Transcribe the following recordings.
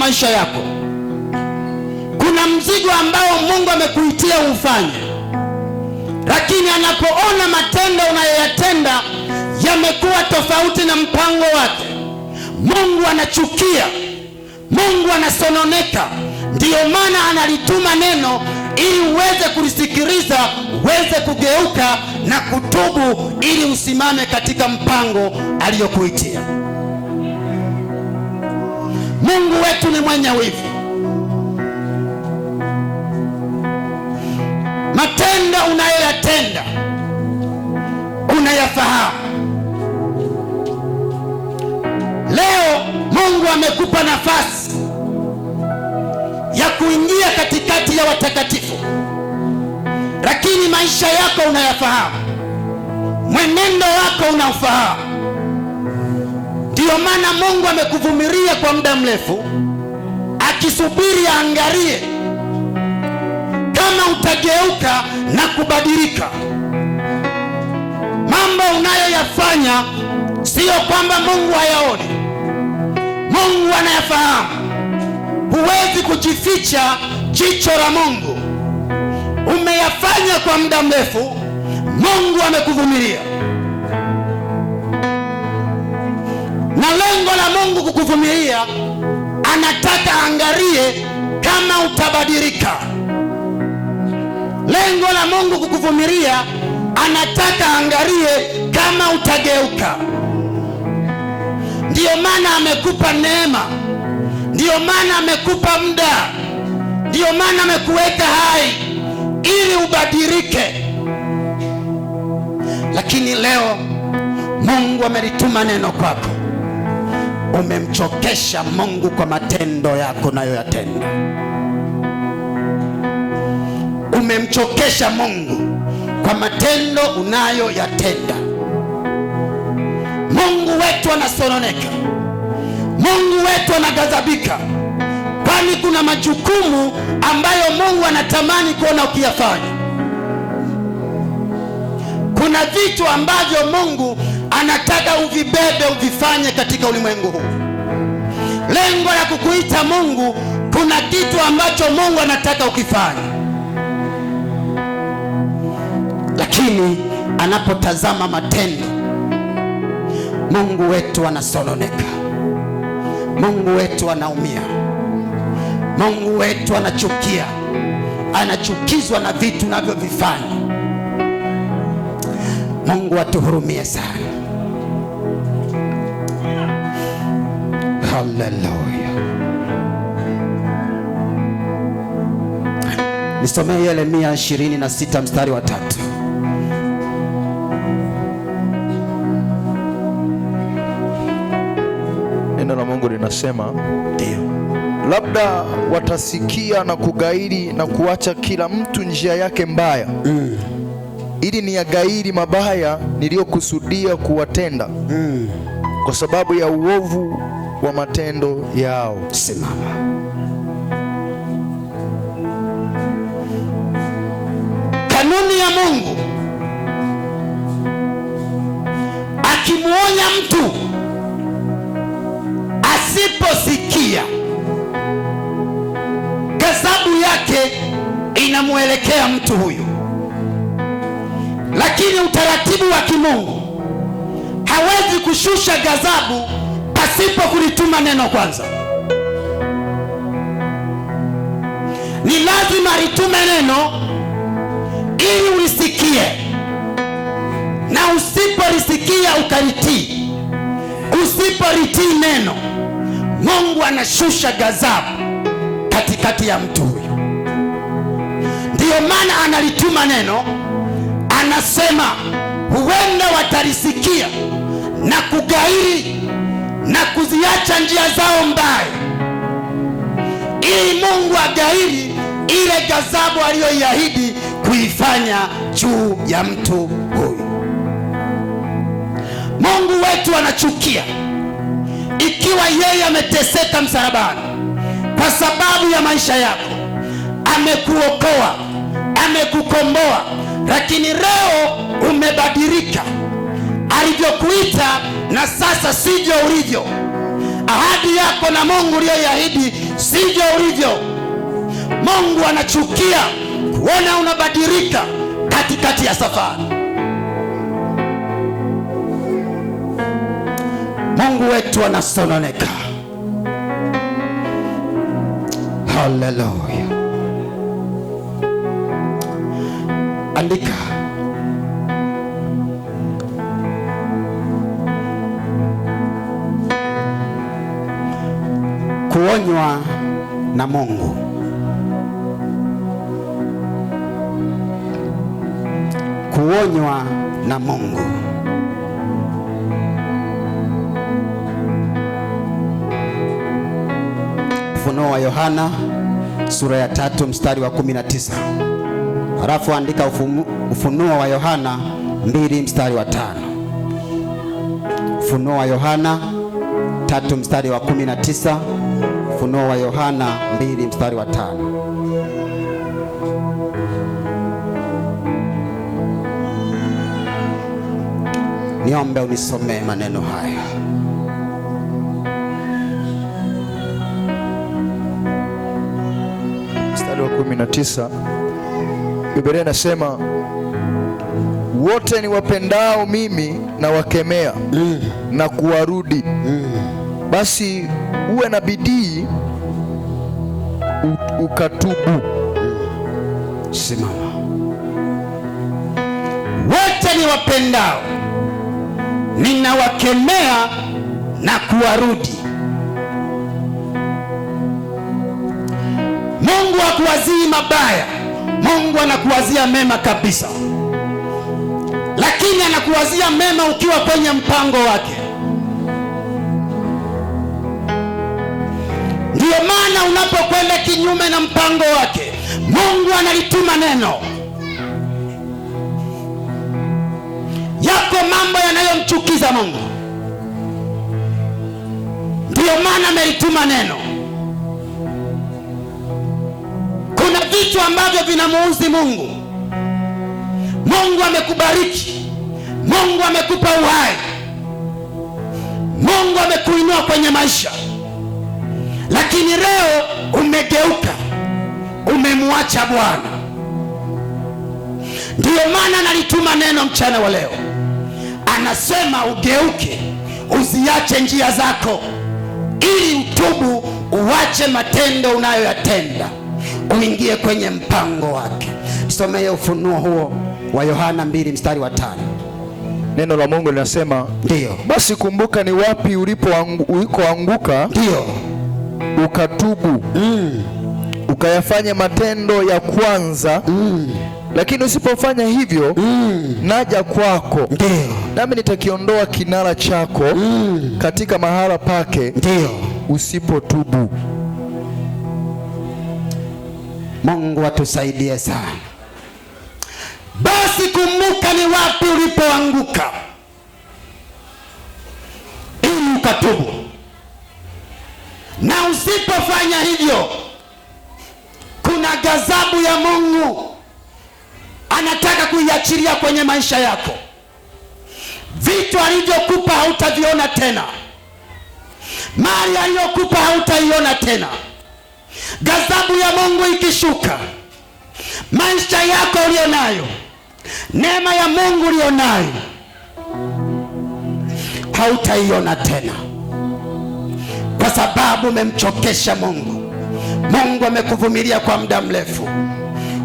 maisha yako. Kuna mzigo ambao Mungu amekuitia ufanye, lakini anapoona matendo unayoyatenda yamekuwa tofauti na mpango wake, Mungu anachukia, Mungu anasononeka. Ndiyo maana analituma neno ili uweze kulisikiliza, uweze kugeuka na kutubu, ili usimame katika mpango aliyokuitia. Mungu wetu ni mwenye wivu. Matendo unayoyatenda unayafahamu. Leo Mungu amekupa nafasi ya kuingia katikati ya watakatifu, lakini maisha yako unayafahamu, mwenendo wako unaofahamu. Ndiyo maana Mungu amekuvumilia kwa muda mrefu, akisubiri aangalie kama utageuka na kubadilika. Mambo unayoyafanya sio kwamba Mungu hayaoni, Mungu anayafahamu. Huwezi kujificha jicho la Mungu. Umeyafanya kwa muda mrefu, Mungu amekuvumilia. Na lengo la Mungu kukuvumilia, anataka angalie kama utabadilika. Lengo la Mungu kukuvumilia, anataka angalie kama utageuka. Ndiyo maana amekupa neema, ndiyo maana amekupa muda, ndiyo maana amekuweka hai ili ubadilike. Lakini leo Mungu amelituma neno kwako. Umemchokesha Mungu kwa matendo yako unayoyatenda. Umemchokesha Mungu kwa matendo unayoyatenda. Mungu wetu anasononeka, Mungu wetu anaghadhabika, kwani kuna majukumu ambayo Mungu anatamani kuona ukiyafanya. Kuna vitu ambavyo Mungu anataka uvibebe, uvifanye katika ulimwengu huu. Lengo la kukuita Mungu, kuna kitu ambacho Mungu anataka ukifanye. Lakini anapotazama matendo, Mungu wetu anasononeka, Mungu wetu anaumia, Mungu wetu anachukia, anachukizwa na vitu navyovifanya. Mungu atuhurumie sana. Haleluya. Nisomee Yeremia 26 mstari wa 3. Neno la Mungu linasema, ndio, labda watasikia na kugairi na kuacha kila mtu njia yake mbaya, ili niyagairi mabaya niliyokusudia kuwatenda, kwa sababu ya uovu wa matendo yao. Simama. Kanuni ya Mungu, akimuonya mtu asiposikia, ghadhabu yake inamuelekea mtu huyu. Lakini utaratibu wa kimungu hawezi kushusha ghadhabu pasipo kulituma neno kwanza. Ni lazima litume neno ili ulisikie, na usipolisikia ukalitii, usipolitii neno, Mungu anashusha ghadhabu katikati ya mtu huyu. Ndiyo maana analituma neno, anasema huenda watalisikia na kugairi na kuziacha njia zao mbaya, ili Mungu agairi ile ghadhabu aliyoiahidi kuifanya juu ya mtu huyu. Mungu wetu anachukia ikiwa yeye ameteseka msalabani kwa sababu ya maisha yako, amekuokoa, amekukomboa, lakini leo umebadilika. Alivyokuita na sasa sivyo ulivyo. Ahadi yako yako na Mungu uliyoahidi sivyo ulivyo. Mungu anachukia kuona unabadilika katikati ya safari. Mungu wetu anasononeka. Haleluya. Andika, kuonywa na Mungu. Kuonywa na Mungu. Ufunuo wa Yohana sura ya 3 mstari wa 19. Halafu andika Ufunuo wa Yohana 2 mstari wa 5. Ufunuo wa Yohana 3 mstari wa 19. Ufunuo wa Yohana 2 mstari wa 5. Niombe unisomee maneno haya. Mstari wa 19, Biblia inasema, wote ni wapendao mimi na wakemea na kuwarudi. Basi uwe na bidii ukatubu. Simama. Wote ni wapendao, ninawakemea na kuwarudi. Mungu hakuwazii mabaya, Mungu anakuwazia mema kabisa, lakini anakuwazia mema ukiwa kwenye mpango wake. Ndiyo maana unapokwenda kinyume na mpango wake, Mungu analituma neno. Yako mambo yanayomchukiza Mungu, ndiyo maana amelituma neno. Kuna vitu ambavyo vinamuudhi Mungu. Mungu amekubariki, Mungu amekupa uhai, Mungu amekuinua kwenye maisha, lakini leo umegeuka, umemwacha Bwana. Ndiyo maana analituma neno mchana wa leo, anasema ugeuke, uziache njia zako, ili utubu, uache matendo unayoyatenda, uingie kwenye mpango wake. Tusomee ufunuo huo wa Yohana 2 mstari wa 5. Neno la Mungu linasema, ndiyo, basi kumbuka ni wapi ulikoanguka, ndiyo, ukatubu, ukayafanya matendo ya kwanza. Lakini usipofanya hivyo, naja kwako, ndiyo, nami nitakiondoa kinara chako katika mahala pake, ndiyo, usipotubu. Mungu atusaidie sana. Basi kumbuka ni wapi ulipoanguka, ili ukatubu, na usipofanya hivyo, kuna ghadhabu ya Mungu anataka kuiachilia kwenye maisha yako. Vitu alivyokupa hautaviona tena, mali aliyokupa hautaiona tena. Ghadhabu ya Mungu ikishuka, maisha yako ulionayo, neema ya Mungu ulionayo, hautaiona tena, kwa sababu umemchokesha Mungu. Mungu amekuvumilia kwa muda mrefu.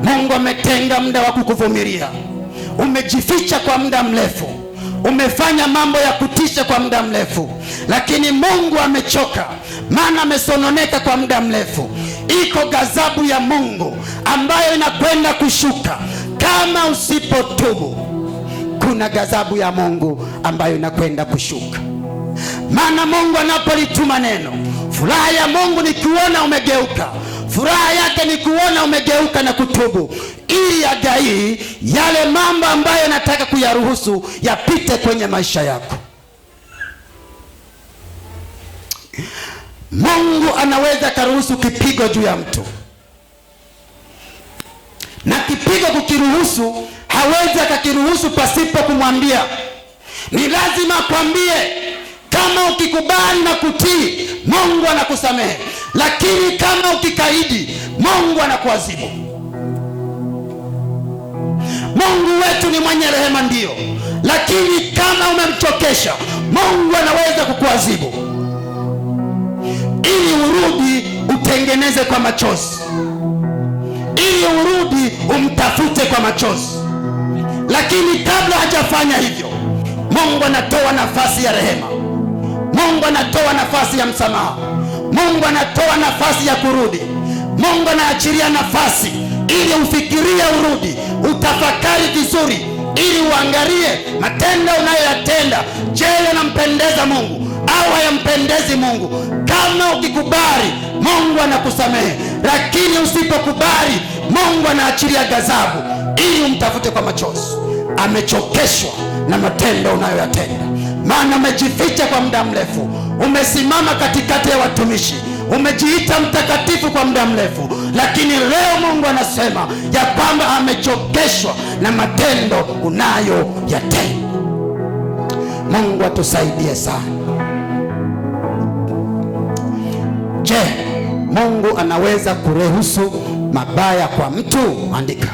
Mungu ametenga muda wa kukuvumilia. Umejificha kwa muda mrefu, umefanya mambo ya kutisha kwa muda mrefu, lakini Mungu amechoka, maana amesononeka kwa muda mrefu. Iko ghadhabu ya Mungu ambayo inakwenda kushuka kama usipotubu. Kuna ghadhabu ya Mungu ambayo inakwenda kushuka, maana Mungu anapolituma neno, furaha ya Mungu ni kuona umegeuka. Furaha yake ni kuona umegeuka na kutubu, ili agaii yale mambo ambayo nataka kuyaruhusu yapite kwenye maisha yako. Mungu anaweza karuhusu kipigo juu ya mtu, na kipigo kukiruhusu, hawezi akakiruhusu pasipo kumwambia. Ni lazima kwambie, Kama ukikubali na kutii, Mungu anakusamehe, lakini kama ukikaidi, Mungu anakuadhibu. Mungu wetu ni mwenye rehema ndiyo, lakini kama umemchokesha, Mungu anaweza kukuadhibu ili urudi utengeneze kwa machozi, ili urudi umtafute kwa machozi. Lakini kabla hajafanya hivyo, Mungu anatoa nafasi ya rehema, Mungu anatoa nafasi ya msamaha, Mungu anatoa nafasi ya kurudi. Mungu anaachilia nafasi ili ufikirie, urudi, utafakari vizuri, ili uangalie matendo unayoyatenda, je, yanampendeza Mungu au hayampendezi Mungu? Kama ukikubali, Mungu anakusamehe, lakini usipokubali, Mungu anaachilia ghadhabu ili umtafute kwa machozi. Amechokeshwa na matendo unayoyatenda, maana umejificha kwa muda mrefu, umesimama katikati ya watumishi, umejiita mtakatifu kwa muda mrefu, lakini leo Mungu anasema ya kwamba amechokeshwa na matendo unayoyatenda. Mungu atusaidie sana. Je, Mungu anaweza kuruhusu mabaya kwa mtu? Andika.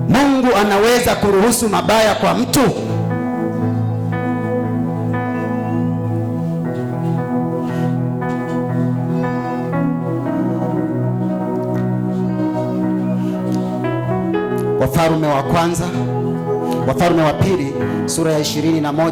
Mungu anaweza kuruhusu mabaya kwa mtu? Wafalme wa kwanza, Wafalme wa pili sura ya 21.